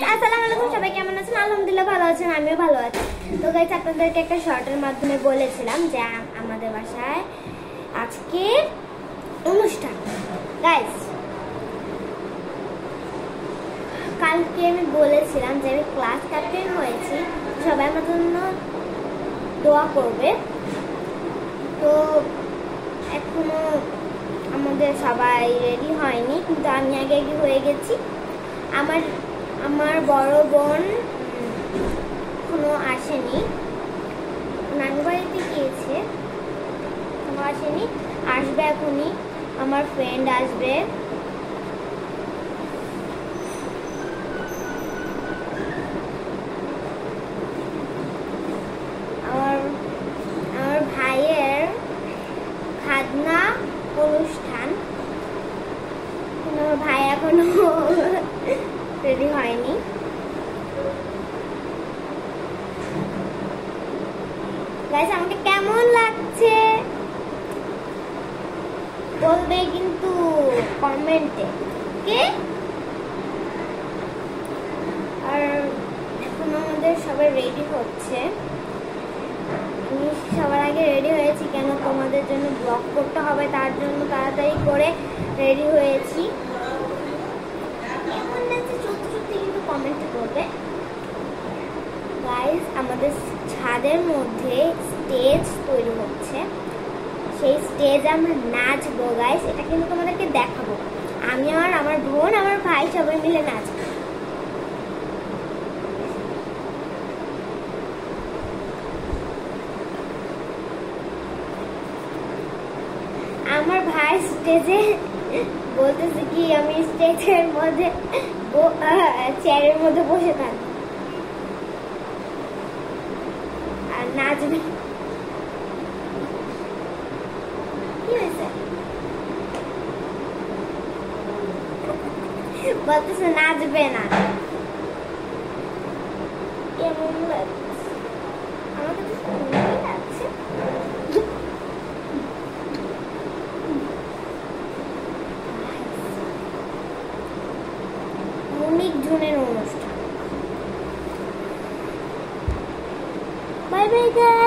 আসসালামু আলাইকুম, সবাই কেমন আছেন? আলহামদুলিল্লাহ ভালো আছেন, আমিও ভালো আছি। তো গাইস, আপনাদেরকে একটা শর্টের মাধ্যমে বলেছিলাম যে আমাদের বাসায় আজকে অনুষ্ঠান। গাইস, কালকে আমি বলেছিলাম যে আমি ক্লাস ক্যাপ্টেন হয়েছি, সবাই আমার জন্য দোয়া করবে। তো এখনো আমাদের সবাই রেডি হয়নি, কিন্তু আমি আগে হয়ে গেছি। আমার বড় বোন এখনো আসেনি, নানু বাড়িতে গিয়েছে, এখনো আসেনি, আসবে এখনই। আমার ফ্রেন্ড আসবে, আমার ভাইয়ের খাজনা অনুষ্ঠান, কিন্তু আমার ভাই এখনো রেডি হয়নি। গাইস, আমাকে কেমন লাগছে বলবে কিন্তু কমেন্টে, কে? আর এখন আমাদের সবাই রেডি হচ্ছে। আমি সবার আগে রেডি হয়েছি, কেন তোমাদের জন্য ব্লগ করতে হবে, তার জন্য তাড়াতাড়ি করে রেডি হয়েছি। কেমন লাগছে সত্যি সত্যি কিন্তু কমেন্টে করবে। গাইস, আমাদের ছাদের মধ্যে স্টেজ তৈরি হচ্ছে, সেই স্টেজে আমরা নাচবো। গাইস, এটা কিন্তু তোমাদেরকে দেখাবো। আমি আর আমার বোন, আমার ভাই সবাই মিলে নাচবো। আমার ভাই স্টেজে বলতেছে কি আমি স্টেজের মধ্যে চেয়ারের মধ্যে বসে থাকবো আর নাচবে। কি হয়েছে? বলতেছে নাচবে না। কেমন লাগছে? আমার কাছে সুন্দরই লাগছে। অনেক জনের অনুষ্ঠান। Bye bye guys.